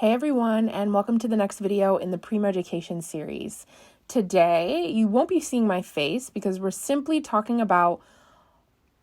Hey everyone, and welcome to the next video in the Pre-Med Education series. Today, you won't be seeing my face because we're simply talking about,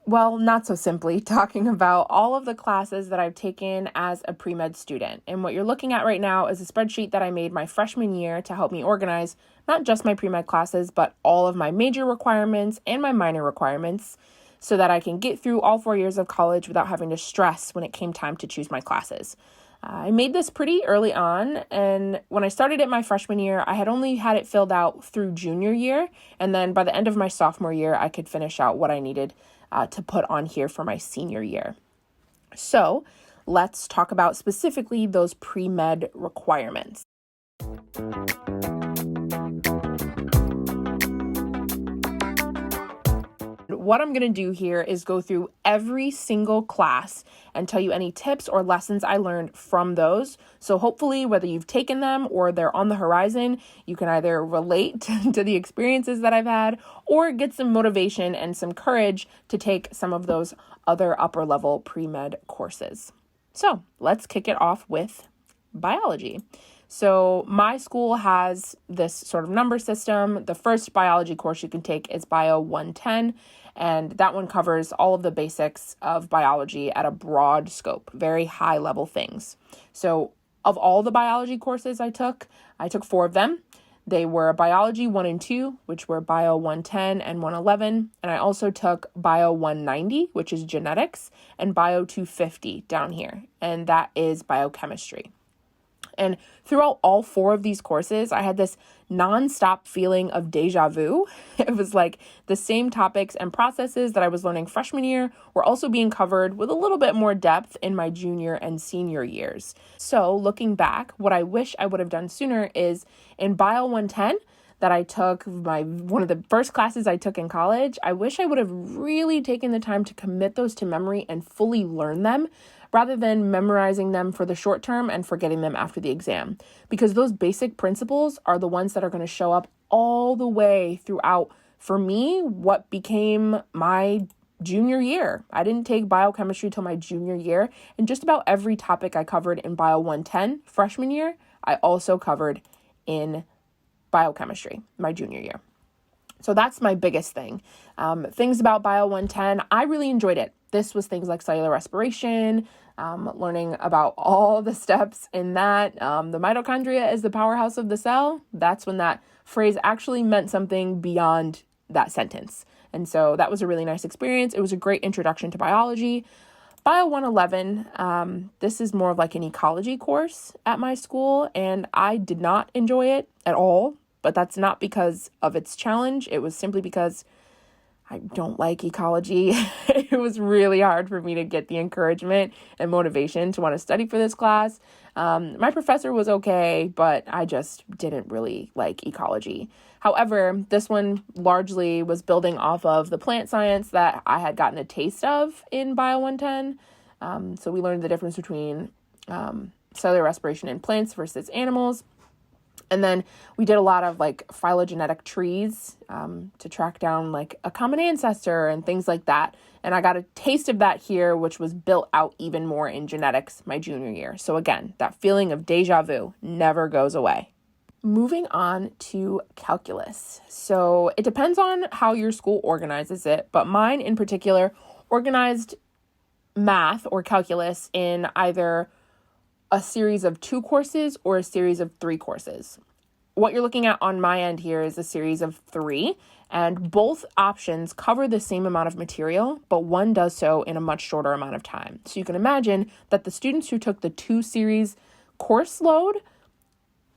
well, not so simply, talking about all of the classes that I've taken as a pre-med student. And what you're looking at right now is a spreadsheet that I made my freshman year to help me organize not just my pre-med classes, but all of my major requirements and my minor requirements so that I can get through all 4 years of college without having to stress when it came time to choose my classes. I made this pretty early on, and when I started it my freshman year, I had only had it filled out through junior year, and then by the end of my sophomore year, I could finish out what I needed to put on here for my senior year. So let's talk about specifically those pre-med requirements. What I'm going to do here is go through every single class and tell you any tips or lessons I learned from those. So hopefully, whether you've taken them or they're on the horizon, you can either relate to the experiences that I've had or get some motivation and some courage to take some of those other upper level pre-med courses. So let's kick it off with biology. So my school has this sort of number system. The first biology course you can take is Bio 110, and that one covers all of the basics of biology at a broad scope, very high level things. So of all the biology courses I took 4 of them. They were Biology 1 and 2, which were Bio 110 and 111. And I also took Bio 190, which is genetics, and Bio 250 down here, and that is biochemistry. And throughout all 4 of these courses, I had this nonstop feeling of deja vu. It was like the same topics and processes that I was learning freshman year were also being covered with a little bit more depth in my junior and senior years. So looking back, what I wish I would have done sooner is in Bio 110 that I took, one of the first classes I took in college, I wish I would have really taken the time to commit those to memory and fully learn them, rather than memorizing them for the short term and forgetting them after the exam. Because those basic principles are the ones that are going to show up all the way throughout, for me, what became my junior year. I didn't take biochemistry till my junior year, and just about every topic I covered in Bio 110 freshman year, I also covered in biochemistry my junior year. So that's my biggest thing. Things about Bio 110, I really enjoyed it. This was things like cellular respiration, learning about all the steps in that. The mitochondria is the powerhouse of the cell. That's when that phrase actually meant something beyond that sentence. And so that was a really nice experience. It was a great introduction to biology. Bio 111, this is more of like an ecology course at my school, and I did not enjoy it at all, but that's not because of its challenge. It was simply because I don't like ecology. It was really hard for me to get the encouragement and motivation to want to study for this class. My professor was okay, but I just didn't really like ecology. However, this one largely was building off of the plant science that I had gotten a taste of in Bio 110. So we learned the difference between cellular respiration in plants versus animals. And then we did a lot of like phylogenetic trees to track down like a common ancestor and things like that. And I got a taste of that here, which was built out even more in genetics my junior year. So again, that feeling of deja vu never goes away. Moving on to calculus. So it depends on how your school organizes it, but mine in particular organized math or calculus in either a series of 2 courses or a series of 3 courses. What you're looking at on my end here is a series of 3, and both options cover the same amount of material, but one does so in a much shorter amount of time. So you can imagine that the students who took the 2 series course load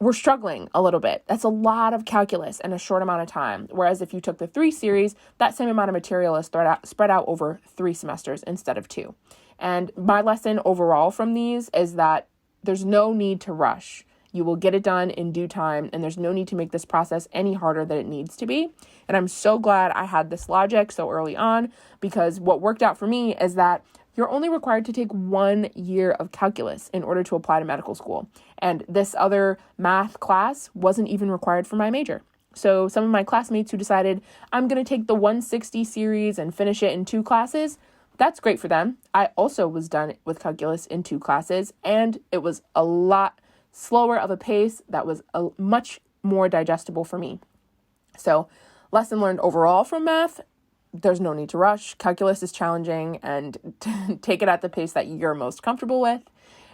were struggling a little bit. That's a lot of calculus in a short amount of time. Whereas if you took the 3 series, that same amount of material is spread out over 3 semesters instead of 2. And my lesson overall from these is that there's no need to rush. You will get it done in due time, and there's no need to make this process any harder than it needs to be. And I'm so glad I had this logic so early on, because what worked out for me is that you're only required to take 1 year of calculus in order to apply to medical school. And this other math class wasn't even required for my major. So some of my classmates who decided, I'm going to take the 160 series and finish it in 2 classes, that's great for them. I also was done with calculus in 2 classes, and it was a lot slower of a pace that was much more digestible for me. So lesson learned overall from math, there's no need to rush. Calculus is challenging, and take it at the pace that you're most comfortable with.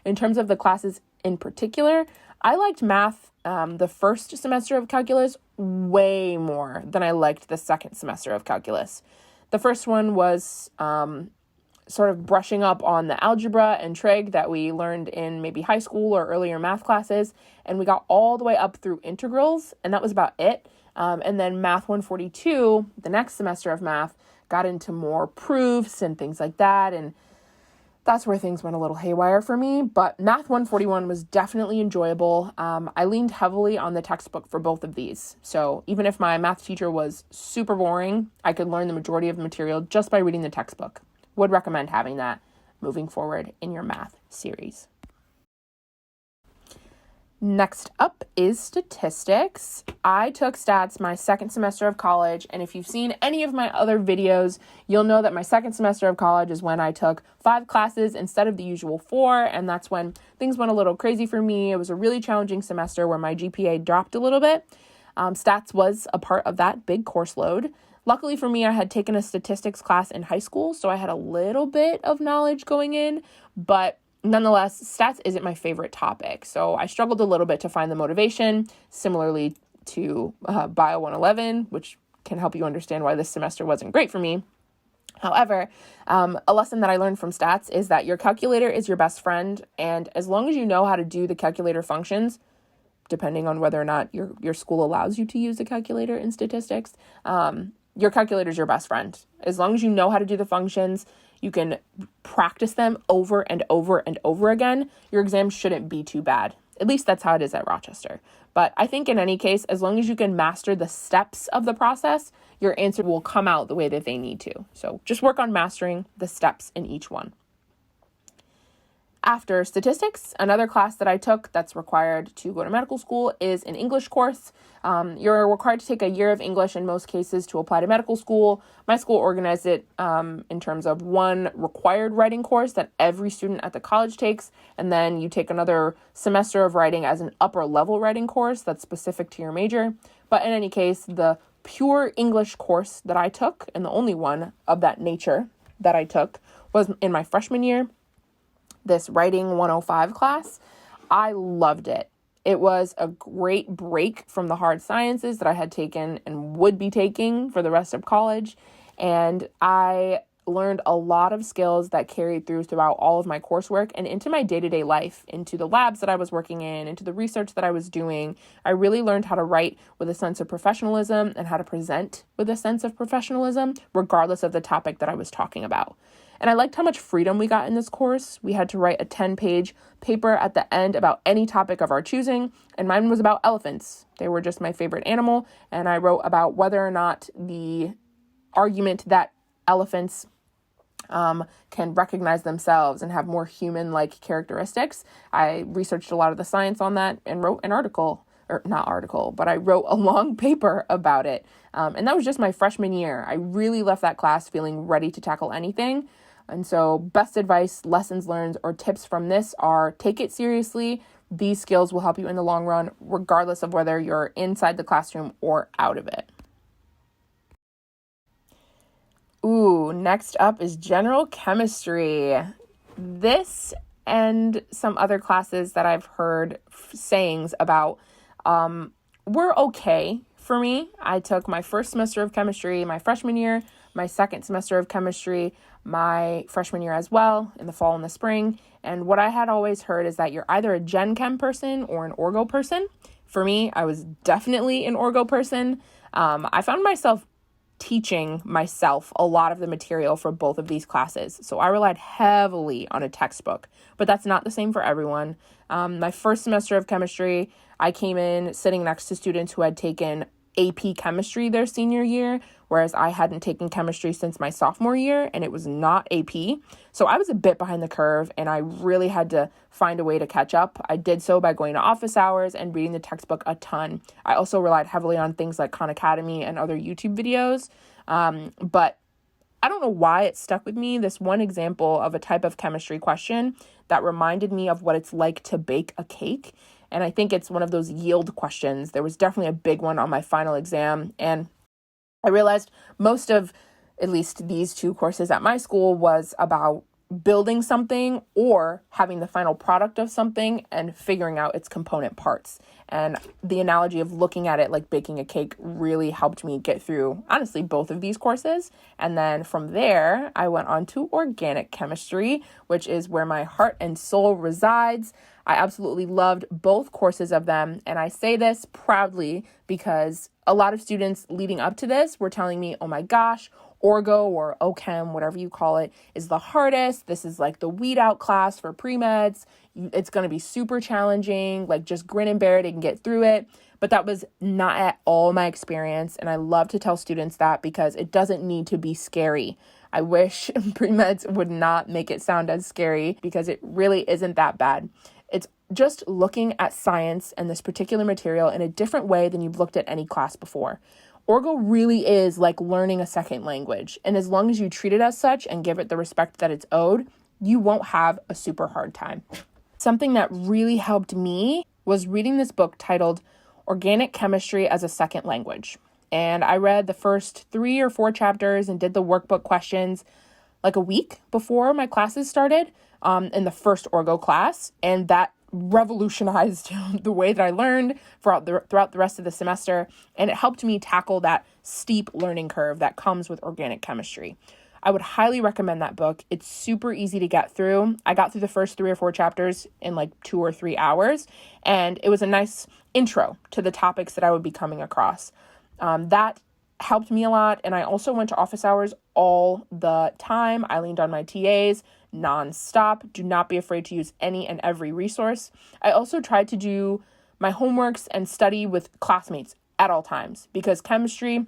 In terms of the classes in particular, I liked math the first semester of calculus way more than I liked the second semester of calculus. The first one was sort of brushing up on the algebra and trig that we learned in maybe high school or earlier math classes, and we got all the way up through integrals, and that was about it. And then Math 142, the next semester of math, got into more proofs and things like that. And that's where things went a little haywire for me. But Math 141 was definitely enjoyable. I leaned heavily on the textbook for both of these. So even if my math teacher was super boring, I could learn the majority of the material just by reading the textbook. Would recommend having that moving forward in your math series. Next up is statistics. I took stats my second semester of college, and if you've seen any of my other videos, you'll know that my second semester of college is when I took 5 classes instead of the usual 4, and that's when things went a little crazy for me. It was a really challenging semester where my GPA dropped a little bit. Stats was a part of that big course load. Luckily for me, I had taken a statistics class in high school, so I had a little bit of knowledge going in, but nonetheless, stats isn't my favorite topic, so I struggled a little bit to find the motivation, similarly to Bio 111, which can help you understand why this semester wasn't great for me. However, a lesson that I learned from stats is that your calculator is your best friend, and as long as you know how to do the calculator functions, depending on whether or not your school allows you to use a calculator in statistics, your calculator is your best friend. As long as you know how to do the functions, you can practice them over and over and over again. Your exam shouldn't be too bad. At least that's how it is at Rochester. But I think in any case, as long as you can master the steps of the process, your answer will come out the way that they need to. So just work on mastering the steps in each one. After statistics, another class that I took that's required to go to medical school is an English course. You're required to take a year of English in most cases to apply to medical school. My school organized it in terms of one required writing course that every student at the college takes, and then you take another semester of writing as an upper level writing course that's specific to your major. But in any case, the pure English course that I took, and the only one of that nature that I took, was in my freshman year. This Writing 105 class. I loved it. It was a great break from the hard sciences that I had taken and would be taking for the rest of college. And I learned a lot of skills that carried throughout all of my coursework and into my day-to-day life, into the labs that I was working in, into the research that I was doing. I really learned how to write with a sense of professionalism and how to present with a sense of professionalism, regardless of the topic that I was talking about. And I liked how much freedom we got in this course. We had to write a 10-page paper at the end about any topic of our choosing, and mine was about elephants. They were just my favorite animal, and I wrote about whether or not the argument that elephants can recognize themselves and have more human-like characteristics. I researched a lot of the science on that and wrote an article, or not article, but I wrote a long paper about it. And that was just my freshman year. I really left that class feeling ready to tackle anything. And so best advice, lessons learned, or tips from this are take it seriously. These skills will help you in the long run, regardless of whether you're inside the classroom or out of it. Ooh, next up is general chemistry. This and some other classes that I've heard sayings about were okay for me. I took my first semester of chemistry my freshman year, my second semester of chemistry my freshman year as well, in the fall and the spring. And what I had always heard is that you're either a gen chem person or an orgo person. For me, I was definitely an orgo person. I found myself teaching myself a lot of the material for both of these classes. So I relied heavily on a textbook, but that's not the same for everyone. My first semester of chemistry, I came in sitting next to students who had taken AP chemistry their senior year, whereas I hadn't taken chemistry since my sophomore year, and it was not AP. So I was a bit behind the curve, and I really had to find a way to catch up. I did so by going to office hours and reading the textbook a ton. I also relied heavily on things like Khan Academy and other YouTube videos, but I don't know why it stuck with me, this one example of a type of chemistry question that reminded me of what it's like to bake a cake. And I think it's one of those yield questions. There was definitely a big one on my final exam. And I realized most of at least these 2 courses at my school was about building something or having the final product of something and figuring out its component parts. And the analogy of looking at it like baking a cake really helped me get through, honestly, both of these courses. And then from there, I went on to organic chemistry, which is where my heart and soul resides. I absolutely loved both courses of them. And I say this proudly because a lot of students leading up to this were telling me, oh my gosh, Orgo or OChem, whatever you call it, is the hardest. This is like the weed out class for premeds. It's going to be super challenging, like just grin and bear it and get through it. But that was not at all my experience. And I love to tell students that because it doesn't need to be scary. I wish premeds would not make it sound as scary because it really isn't that bad. It's just looking at science and this particular material in a different way than you've looked at any class before. Orgo really is like learning a second language. And as long as you treat it as such and give it the respect that it's owed, you won't have a super hard time. Something that really helped me was reading this book titled Organic Chemistry as a Second Language. And I read the first 3 or 4 chapters and did the workbook questions like a week before my classes started in the first Orgo class. And that revolutionized the way that I learned throughout the rest of the semester. And it helped me tackle that steep learning curve that comes with organic chemistry. I would highly recommend that book. It's super easy to get through. I got through the first 3 or 4 chapters in like 2 or 3 hours. And it was a nice intro to the topics that I would be coming across. That helped me a lot. And I also went to office hours all the time. I leaned on my TAs nonstop. Do not be afraid to use any and every resource. I also tried to do my homeworks and study with classmates at all times because chemistry,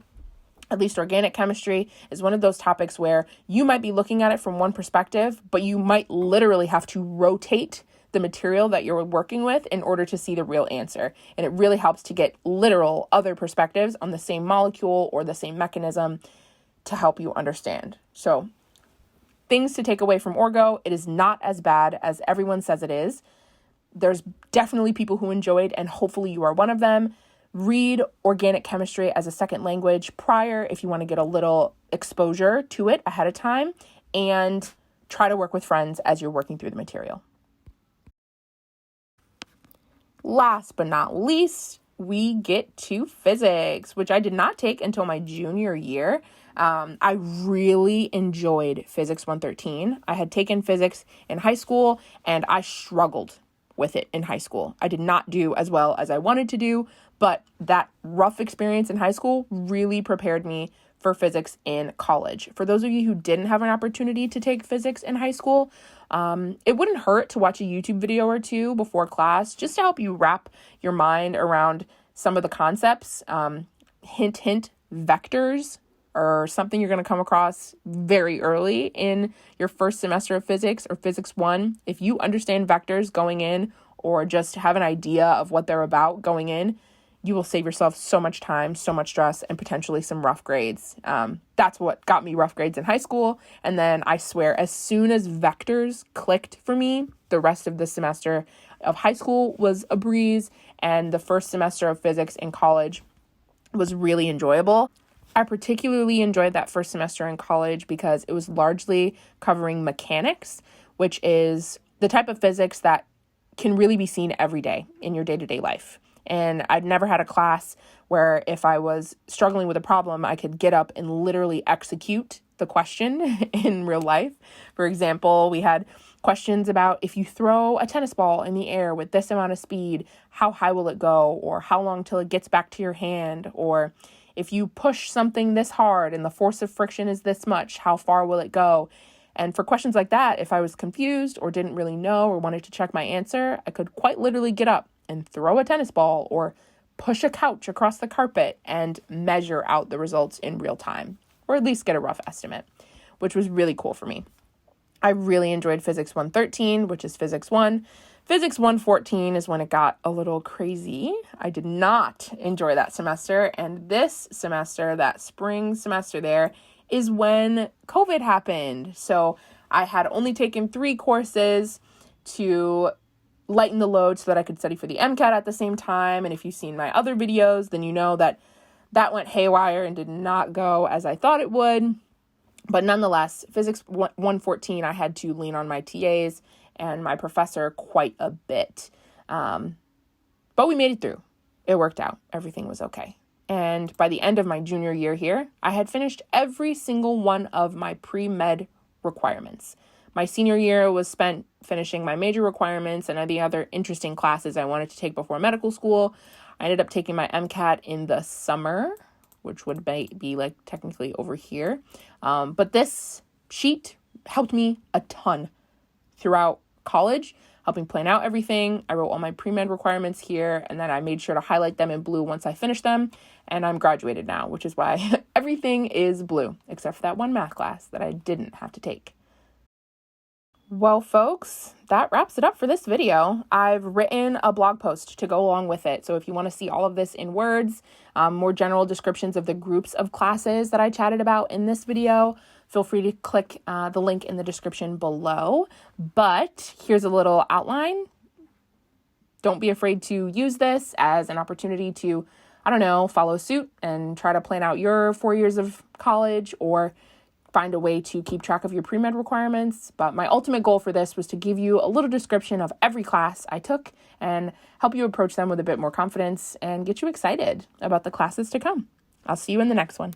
at least organic chemistry, is one of those topics where you might be looking at it from one perspective, but you might literally have to rotate the material that you're working with in order to see the real answer. And it really helps to get literal other perspectives on the same molecule or the same mechanism to help you understand. So things to take away from Orgo: it is not as bad as everyone says it is. There's definitely people who enjoyed, and hopefully you are one of them. Read organic chemistry as a second language prior if you want to get a little exposure to it ahead of time, and try to work with friends as you're working through the material. Last but not least, we get to physics, which I did not take until my junior year. I really enjoyed Physics 113. I had taken physics in high school and I struggled with it in high school. I did not do as well as I wanted to do, but that rough experience in high school really prepared me for physics in college. For those of you who didn't have an opportunity to take physics in high school, it wouldn't hurt to watch a YouTube video or 2 before class just to help you wrap your mind around some of the concepts. Hint, hint, vectors are something you're going to come across very early in your first semester of physics or physics 1. If you understand vectors going in or just have an idea of what they're about going in, you will save yourself so much time, so much stress, and potentially some rough grades. That's what got me rough grades in high school. And then I swear, as soon as vectors clicked for me, the rest of the semester of high school was a breeze. And the first semester of physics in college was really enjoyable. I particularly enjoyed that first semester in college because it was largely covering mechanics, which is the type of physics that can really be seen every day in your day-to-day life. And I'd never had a class where if I was struggling with a problem, I could get up and literally execute the question in real life. For example, we had questions about if you throw a tennis ball in the air with this amount of speed, how high will it go? Or how long till it gets back to your hand? Or if you push something this hard and the force of friction is this much, how far will it go? And for questions like that, if I was confused or didn't really know or wanted to check my answer, I could quite literally get up and throw a tennis ball or push a couch across the carpet and measure out the results in real time, or at least get a rough estimate, which was really cool for me. I really enjoyed Physics 113, which is Physics 1. Physics 114 is when it got a little crazy. I did not enjoy that semester. And this semester, that spring semester there, is when COVID happened. So I had only taken 3 courses to lighten the load so that I could study for the MCAT at the same time. And if you've seen my other videos, then you know that went haywire and did not go as I thought it would. But nonetheless, Physics 114, I had to lean on my TAs and my professor quite a bit. But we made it through. It worked out. Everything was okay. And by the end of my junior year here, I had finished every single one of my pre-med requirements. My senior year was spent finishing my major requirements and the other interesting classes I wanted to take before medical school. I ended up taking my MCAT in the summer, which would be like technically over here. But this sheet helped me a ton throughout college, helping plan out everything. I wrote all my pre-med requirements here, and then I made sure to highlight them in blue once I finished them. And I'm graduated now, which is why everything is blue, except for that one math class that I didn't have to take. Well, folks, that wraps it up for this video. I've written a blog post to go along with it. So if you want to see all of this in words, more general descriptions of the groups of classes that I chatted about in this video, feel free to click the link in the description below. But here's a little outline. Don't be afraid to use this as an opportunity to, follow suit and try to plan out your 4 years of college or find a way to keep track of your pre-med requirements. But my ultimate goal for this was to give you a little description of every class I took and help you approach them with a bit more confidence and get you excited about the classes to come. I'll see you in the next one.